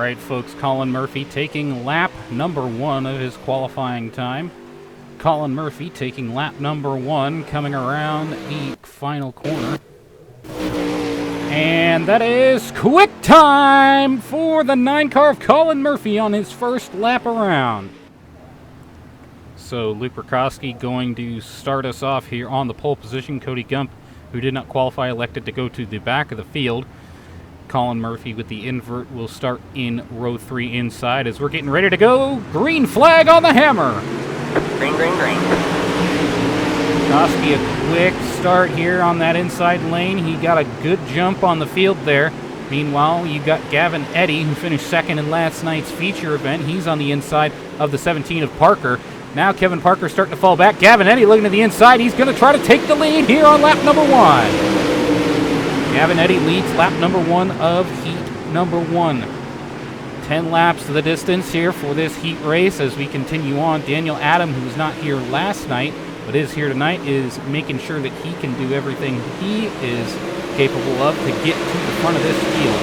right, folks, Colin Murphy taking lap number 1 of his qualifying time. Colin Murphy taking lap number 1, coming around the final corner. And that is quick time for the 9 car of Colin Murphy on his first lap around. So Luke Rakowski going to start us off here on the pole position. Cody Gump, who did not qualify, elected to go to the back of the field. Colin Murphy with the invert will start in row 3 inside as we're getting ready to go. Green flag on the hammer. Green, green, green. Rakowski a quick start here on that inside lane. He got a good jump on the field there. Meanwhile, you got Gavin Eddy, who finished second in last night's feature event. He's on the inside of the 17 of Parker. Now Kevin Parker starting to fall back. Gavin Eddy looking to the inside. He's going to try to take the lead here on lap number 1. Gavin Eddy leads lap number 1 of heat number 1. 10 laps to the distance here for this heat race as we continue on. Daniel Adam, who was not here last night but is here tonight, is making sure that he can do everything he is capable of to get to the front of this field.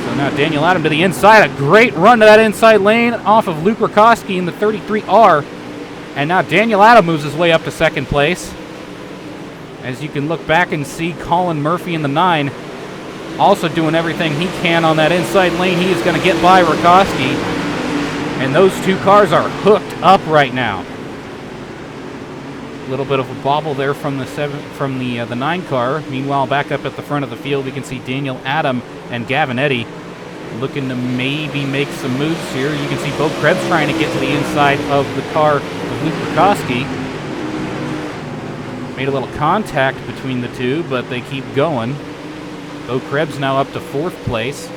So now Daniel Adam to the inside. A great run to that inside lane off of Luke Rakowski in the 33R. And now Daniel Adam moves his way up to second place. As you can look back and see Colin Murphy in the 9 also doing everything he can on that inside lane. He is going to get by Rakowski. And those 2 cars are hooked up right now. A little bit of a bobble there from the 9 car. Meanwhile, back up at the front of the field, we can see Daniel Adam and Gavin Eddy looking to maybe make some moves here. You can see Bo Krebs trying to get to the inside of the car of Luke Rakowski. Made a little contact between the 2, but they keep going. Bo Krebs now up to 4th place.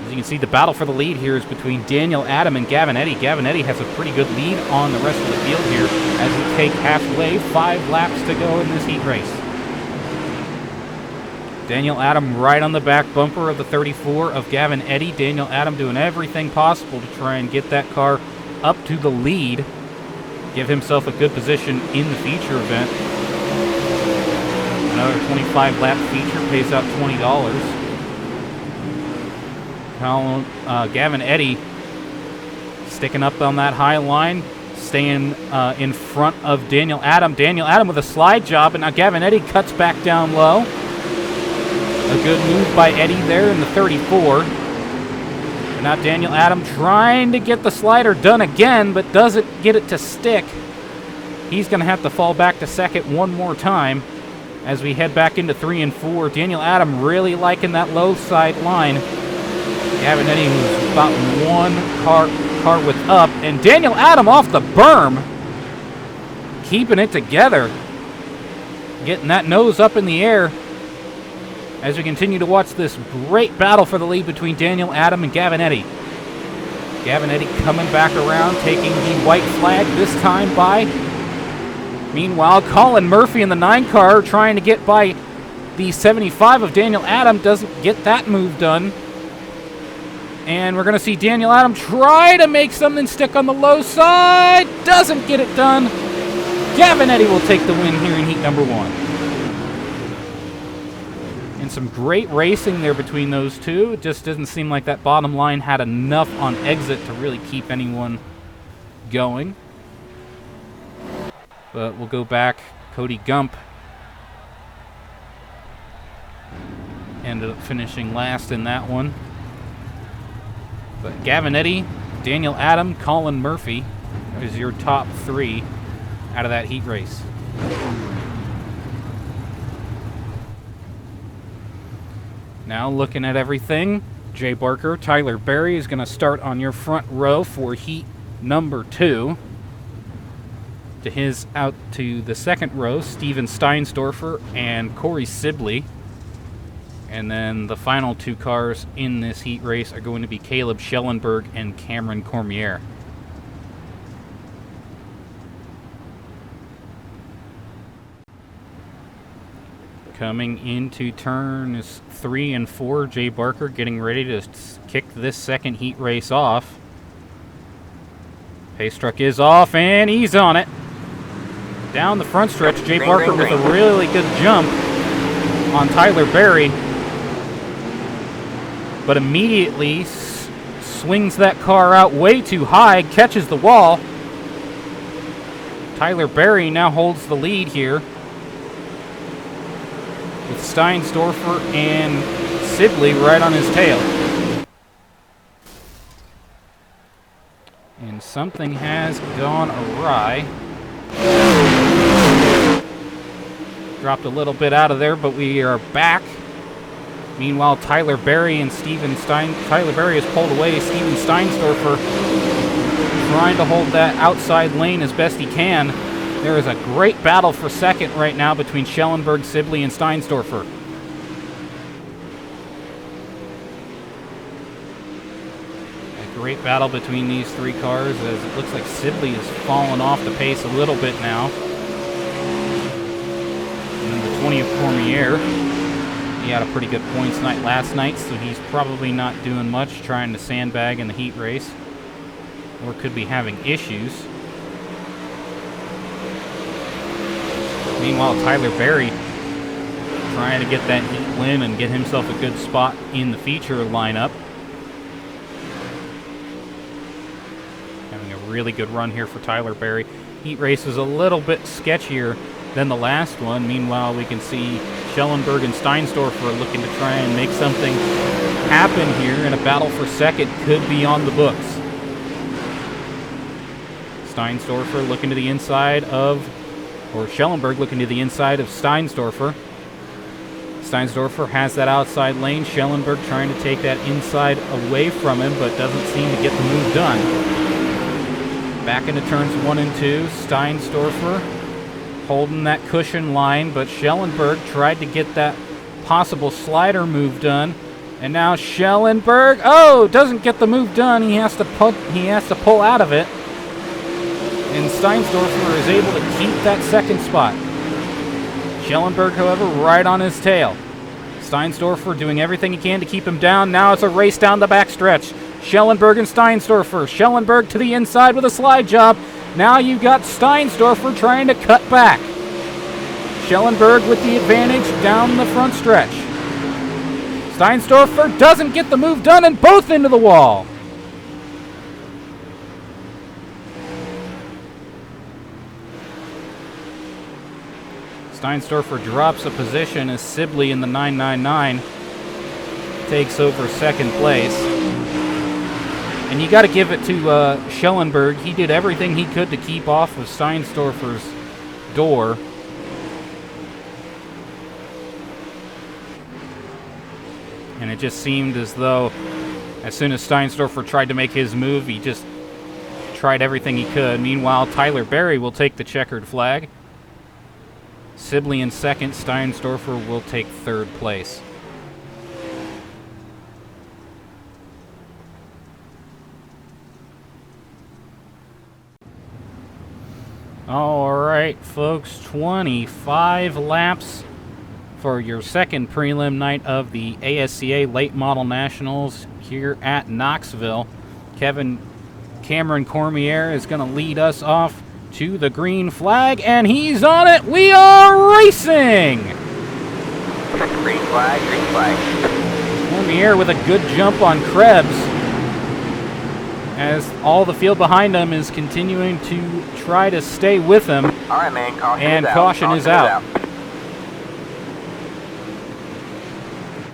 As you can see, the battle for the lead here is between Daniel Adam and Gavin Eddy. Gavin Eddy has a pretty good lead on the rest of the field here as we take halfway, 5 laps to go in this heat race. Daniel Adam right on the back bumper of the 34 of Gavin Eddy. Daniel Adam doing everything possible to try and get that car up to the lead. Give himself a good position in the feature event. Another 25 lap feature pays out $20. Gavin Eddy sticking up on that high line, staying in front of Daniel Adam. Daniel Adam with a slide job, and now Gavin Eddy cuts back down low. A good move by Eddy there in the 34. And now Daniel Adam trying to get the slider done again, but doesn't get it to stick. He's going to have to fall back to second one more time as we head back into 3 and 4. Daniel Adam really liking that low side line. Gavin Eddy was about 1 car width up, and Daniel Adam off the berm, keeping it together, getting that nose up in the air as we continue to watch this great battle for the lead between Daniel Adam and Gavin Eddy. Gavin Eddy coming back around, taking the white flag this time by. Meanwhile, Colin Murphy in the 9 car trying to get by the 75 of Daniel Adam, doesn't get that move done. And we're going to see Daniel Adam try to make something stick on the low side. Doesn't get it done. Gavin Eddy will take the win here in heat number 1. And some great racing there between those 2. It just doesn't seem like that bottom line had enough on exit to really keep anyone going. But we'll go back. Cody Gump ended up finishing last in that one. But Gavin Eddy, Daniel Adam, Colin Murphy is your top 3 out of that heat race. Now looking at everything, Jay Barker, Tyler Berry is going to start on your front row for heat number 2. To his out to the second row, Steven Steinsdorfer and Corey Sibley. And then the final 2 cars in this heat race are going to be Caleb Schellenberg and Cameron Cormier. Coming into turns 3 and 4, Jay Barker getting ready to kick this second heat race off. Pace truck is off, and he's on it. Down the front stretch, Jay Barker with a really good jump on Tyler Berry. but immediately swings that car out way too high, catches the wall. Tyler Berry now holds the lead here, with Steinsdorfer and Sibley right on his tail. And something has gone awry. Dropped a little bit out of there, but we are back. Meanwhile, Tyler Berry is pulled away. Steven Steinsdorfer trying to hold that outside lane as best he can. There is a great battle for second right now between Schellenberg, Sibley, and Steinsdorfer. A great battle between these three cars as it looks like Sibley has fallen off the pace a little bit now. And then the 20 of Cormier. He had a pretty good points night last night, so he's probably not doing much, trying to sandbag in the heat race. Or could be having issues. Meanwhile, Tyler Berry trying to get that heat win and get himself a good spot in the feature lineup. Having a really good run here for Tyler Berry. Heat race is a little bit sketchier than the last one. Meanwhile, we can see Schellenberg and Steinsdorfer looking to try and make something happen here, and a battle for second could be on the books. Steinsdorfer looking to the inside of, or Schellenberg looking to the inside of Steinsdorfer. Steinsdorfer has that outside lane. Schellenberg trying to take that inside away from him, but doesn't seem to get the move done. Back into turns 1 and 2. Steinsdorfer holding that cushion line, but Schellenberg tried to get that possible slider move done. And now Schellenberg, doesn't get the move done. He has to pull out of it. And Steinsdorfer is able to keep that second spot. Schellenberg, however, right on his tail. Steinsdorfer doing everything he can to keep him down. Now it's a race down the backstretch. Schellenberg and Steinsdorfer. Schellenberg to the inside with a slide job. Now you've got Steinsdorfer trying to cut back. Schellenberg with the advantage down the front stretch. Steinsdorfer doesn't get the move done, and both into the wall. Steinsdorfer drops a position as Sibley in the 999 takes over second place. And you got to give it to Schellenberg. He did everything he could to keep off of Steinsdorfer's door. And it just seemed as though as soon as Steinsdorfer tried to make his move, he just tried everything he could. Meanwhile, Tyler Berry will take the checkered flag. Sibley in second. Steinsdorfer will take third place. All right, folks, 25 laps for your second prelim night of the ASCA Late Model Nationals here at Knoxville. Cameron Cormier is going to lead us off to the green flag, and he's on it. We are racing! Green flag, green flag. Cormier with a good jump on Krebs, as all the field behind him is continuing to try to stay with him. All right, man, caution is out.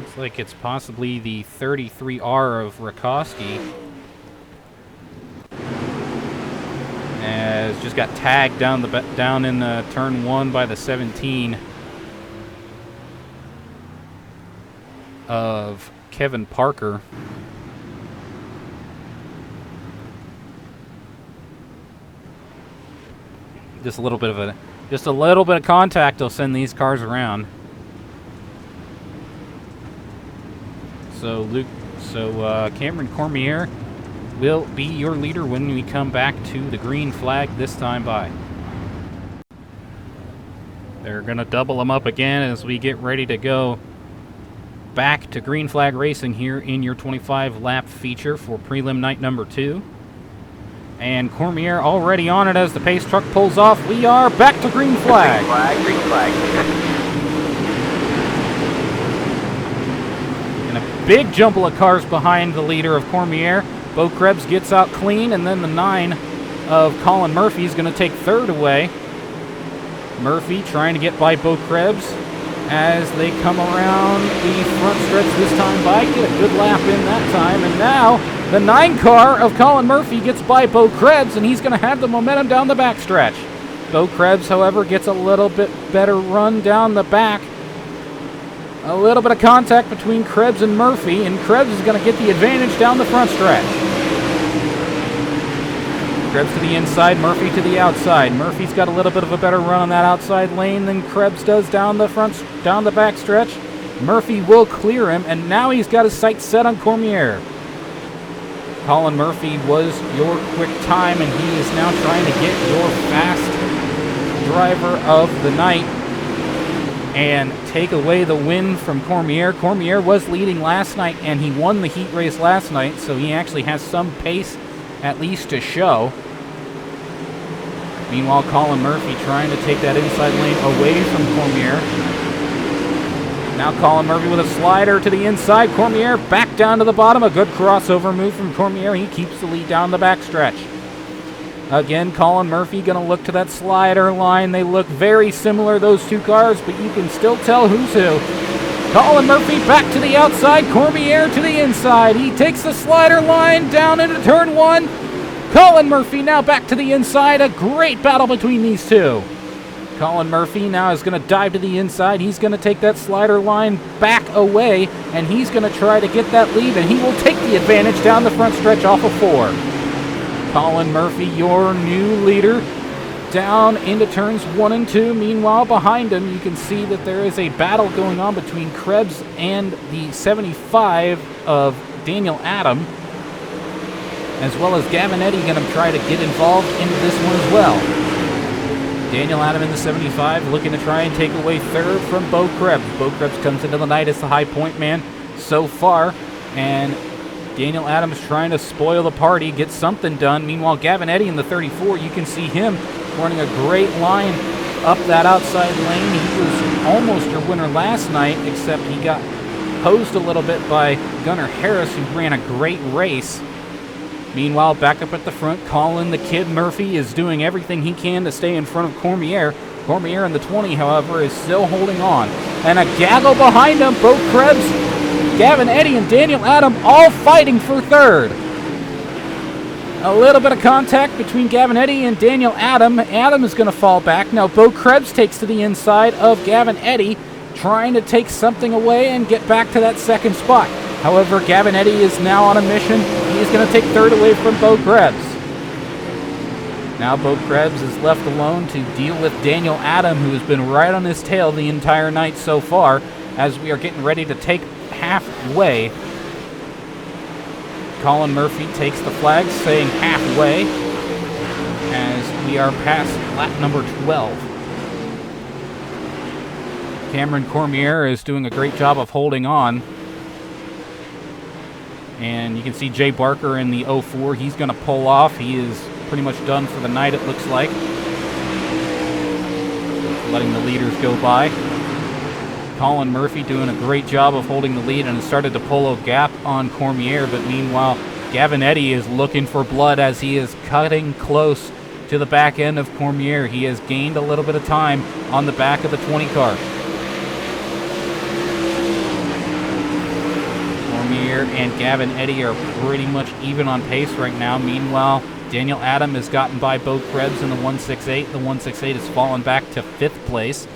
Looks like it's possibly the 33R of Rakoski. As just got tagged down in turn 1 by the 17 of Kevin Parker. Just a little bit of contact will send these cars around. So Cameron Cormier will be your leader when we come back to the green flag this time by. They're going to double them up again as we get ready to go back to green flag racing here in your 25 lap feature for prelim night number 2. And Cormier already on it as the pace truck pulls off. We are back to green flag. Green flag, green flag. And big jumble of cars behind the leader of Cormier. Bo Krebs gets out clean, and then the 9 of Colin Murphy is going to take third away. Murphy trying to get by Bo Krebs as they come around the front stretch this time by. Get a good lap in that time, and now the 9 car of Colin Murphy gets by Bo Krebs, and he's going to have the momentum down the backstretch. Bo Krebs, however, gets a little bit better run down the back. A little bit of contact between Krebs and Murphy, and Krebs is going to get the advantage down the front stretch. Krebs to the inside, Murphy to the outside. Murphy's got a little bit of a better run on that outside lane than Krebs does down the back stretch. Murphy will clear him, and now he's got his sights set on Cormier. Colin Murphy was your quick time, and he is now trying to get your fast driver of the night and take away the win from Cormier. Cormier was leading last night, and he won the heat race last night, so he actually has some pace at least to show. Meanwhile, Colin Murphy trying to take that inside lane away from Cormier. Now Colin Murphy with a slider to the inside. Cormier back down to the bottom. A good crossover move from Cormier. He keeps the lead down the backstretch. Again, Colin Murphy going to look to that slider line. They look very similar, those two cars, but you can still tell who's who. Colin Murphy back to the outside. Cormier to the inside. He takes the slider line down into turn 1. Colin Murphy now back to the inside. A great battle between these two. Colin Murphy now is going to dive to the inside. He's going to take that slider line back away, and he's going to try to get that lead, and he will take the advantage down the front stretch off of 4. Colin Murphy, your new leader, down into turns 1 and 2. Meanwhile, behind him, you can see that there is a battle going on between Krebs and the 75 of Daniel Adam, as well as Gavin Eddy going to try to get involved into this one as well. Daniel Adam in the 75 looking to try and take away third from Bo Krebs. Bo Krebs comes into the night as the high point man so far, and Daniel Adams trying to spoil the party, get something done. Meanwhile, Gavin Eddy in the 34, you can see him running a great line up that outside lane. He was almost your winner last night, except he got hosed a little bit by Gunnar Harris, who ran a great race. Meanwhile, back up at the front, Colin the Kid Murphy is doing everything he can to stay in front of Cormier. Cormier in the 20, however, is still holding on. And a gaggle behind him, Bo Krebs, Gavin Eddy, and Daniel Adam all fighting for third. A little bit of contact between Gavin Eddy and Daniel Adam. Adam is going to fall back. Now Bo Krebs takes to the inside of Gavin Eddy, trying to take something away and get back to that second spot. However, Gavin Eddy is now on a mission. He is going to take third away from Bo Krebs. Now Bo Krebs is left alone to deal with Daniel Adam, who has been right on his tail the entire night so far, as we are getting ready to take halfway. Colin Murphy takes the flag, saying halfway, as we are past lap number 12. Cameron Cormier is doing a great job of holding on. And you can see Jay Barker in the 04. He's going to pull off. He is pretty much done for the night, it looks like. Letting the leaders go by. Colin Murphy doing a great job of holding the lead and has started to pull a gap on Cormier. But meanwhile, Gavin Eddy is looking for blood as he is cutting close to the back end of Cormier. He has gained a little bit of time on the back of the 20 car. And Gavin Eddy are pretty much even on pace right now. Meanwhile, Daniel Adam has gotten by Bo Krebs in the 168. The 168 has fallen back to 5th place.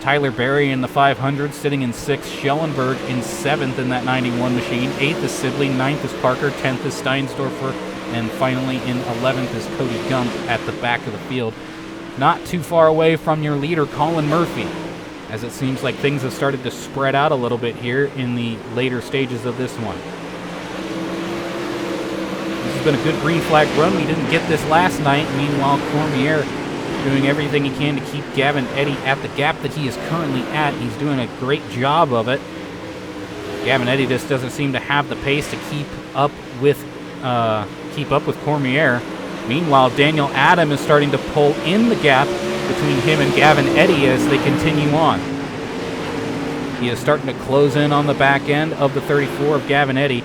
Tyler Berry in the 500 sitting in 6th. Schellenberg in 7th in that 91 machine. 8th is Sibley, 9th is Parker, 10th is Steinsdorfer, and finally in 11th is Cody Gump at the back of the field. Not too far away from your leader, Colin Murphy, as it seems like things have started to spread out a little bit here in the later stages of this one. This has been a good green flag run. We didn't get this last night. Meanwhile, Cormier doing everything he can to keep Gavin Eddy at the gap that he is currently at. He's doing a great job of it. Gavin Eddy just doesn't seem to have the pace to keep up with Cormier. Meanwhile, Daniel Adam is starting to pull in the gap between him and Gavin Eddy as they continue on. He is starting to close in on the back end of the 34 of Gavin Eddy.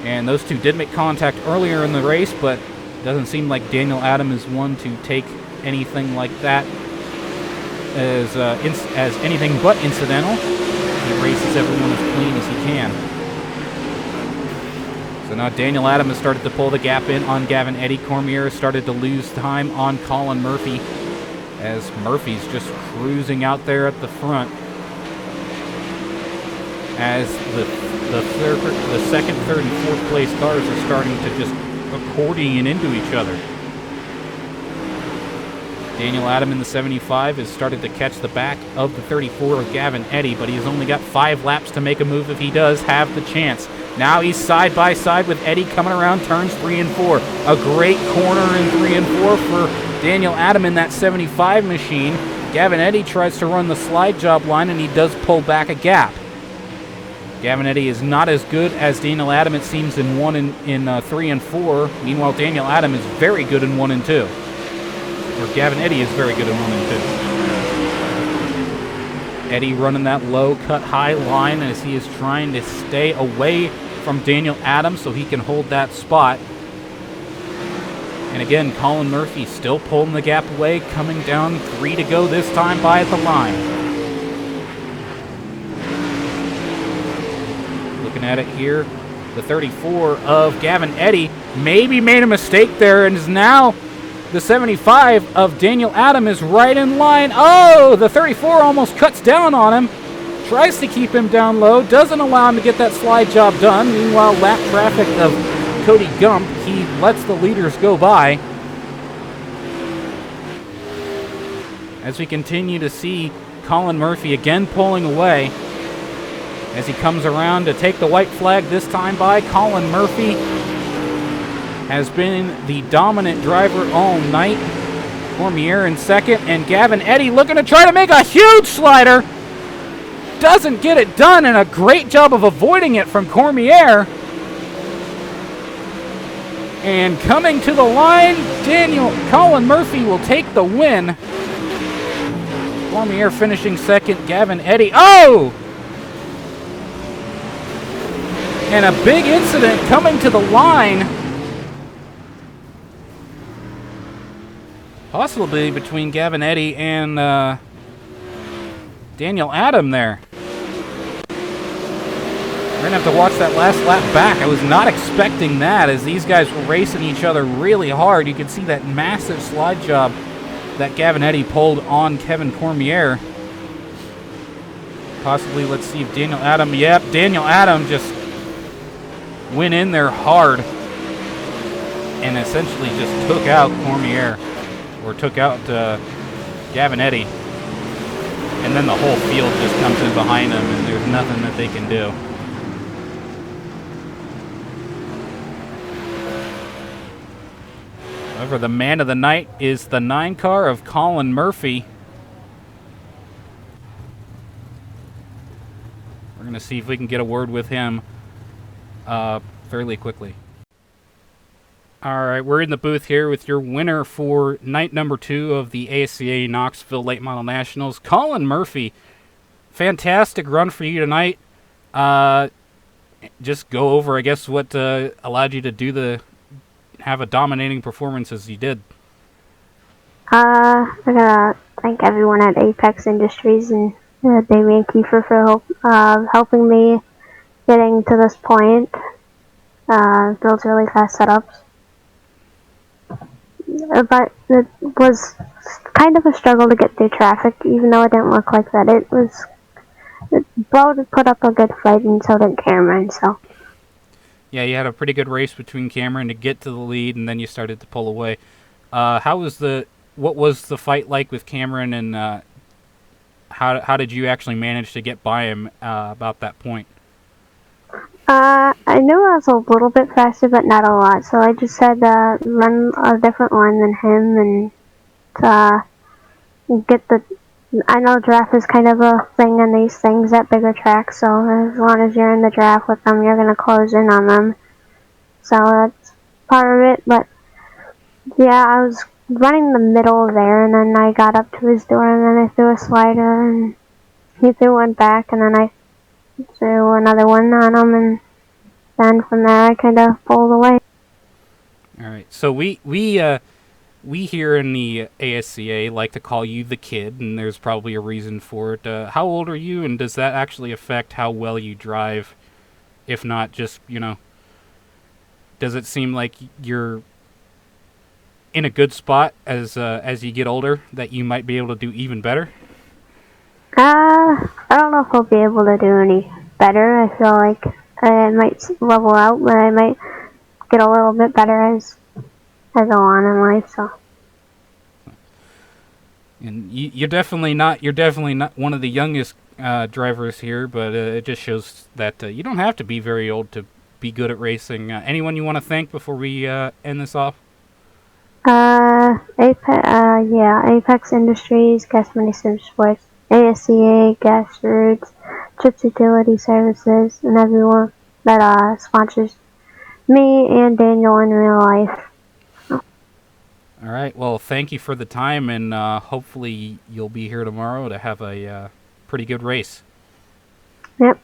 And those two did make contact earlier in the race, but it doesn't seem like Daniel Adam is one to take anything like that as anything but incidental. He races everyone as clean as he can. So now Daniel Adam has started to pull the gap in on Gavin Eddy. Cormier has started to lose time on Colin Murphy, as Murphy's just cruising out there at the front. As the second, third, and fourth place cars are starting to just accordion into each other. Daniel Adam in the 75 has started to catch the back of the 34 of Gavin Eddy, but he's only got 5 laps to make a move if he does have the chance. Now he's side by side with Eddy coming around turns 3 and 4. A great corner in 3 and 4 for Daniel Adam in that 75 machine. Gavin Eddy tries to run the slide job line, and he does pull back a gap. Gavin Eddy is not as good as Daniel Adam, it seems, in 3 and 4. Meanwhile, Daniel Adam is very good in 1 and 2. Or Gavin Eddy is very good in 1 and 2. Eddy running that low cut high line as he is trying to stay away from Daniel Adam so he can hold that spot. And again, Colin Murphy still pulling the gap away, coming down 3 to go this time by the line. Looking at it here, the 34 of Gavin Eddy maybe made a mistake there and is now the 75 of Daniel Adam is right in line. Oh, the 34 almost cuts down on him. Tries to keep him down low. Doesn't allow him to get that slide job done. Meanwhile, lap traffic of Cody Gump. He lets the leaders go by. As we continue to see Colin Murphy again pulling away. As he comes around to take the white flag this time by, Colin Murphy has been the dominant driver all night. Cormier in second, and Gavin Eddy looking to try to make a huge slider. Doesn't get it done, and a great job of avoiding it from Cormier. And coming to the line, Colin Murphy will take the win. Cormier finishing second, Gavin Eddy. Oh! And a big incident coming to the line. Possibly between Gavin Eddy and Daniel Adam there. We're going to have to watch that last lap back. I was not expecting that, as these guys were racing each other really hard. You can see that massive slide job that Gavin Eddy pulled on Kevin Cormier. Possibly, let's see if Daniel Adam, yep, Daniel Adam just went in there hard and essentially just took out Cormier, or took out Gavin Eddy. And then the whole field just comes in behind him, and there's nothing that they can do. However, the man of the night is the 9 car of Colin Murphy. We're going to see if we can get a word with him fairly quickly. All right, we're in the booth here with your winner for night number 2 of the ASCA Knoxville Late Model Nationals, Colin Murphy. Fantastic run for you tonight. Just go over, I guess, what allowed you to have a dominating performance as you did. I gotta thank everyone at Apex Industries and Davey and Kiefer for helping me getting to this point. Built really fast setups. But it was kind of a struggle to get through traffic, even though it didn't look like that. Bo put up a good fight, and so did Cameron, so. Yeah, you had a pretty good race between Cameron to get to the lead, and then you started to pull away. What was the fight like with Cameron, and how did you actually manage to get by him about that point? I knew I was a little bit faster, but not a lot, so I just had to run a different line than him and get the... I know draft is kind of a thing in these things at bigger tracks, so as long as you're in the draft with them, you're going to close in on them. So that's part of it, but yeah, I was running the middle there, and then I got up to his door, and then I threw a slider, and he threw one back, and then I threw another one on him, and then from there I kind of pulled away. All right. So we here in the ASCA like to call you the kid, and there's probably a reason for it. How old are you, and does that actually affect how well you drive? If not, just, does it seem like you're in a good spot as you get older that you might be able to do even better? I don't know if I'll be able to do any better. I feel like I might level out, but I might get a little bit better as I go on in life. So. And you're definitely not one of the youngest drivers here, but it just shows that you don't have to be very old to be good at racing. Anyone you want to thank before we end this off? Apex Industries, Gas Money Sim Sports, ASCA, Gas Roots, Chips Utility Services, and everyone that sponsors me and Daniel in real life. All right. Well, thank you for the time, and hopefully you'll be here tomorrow to have a pretty good race. Yep.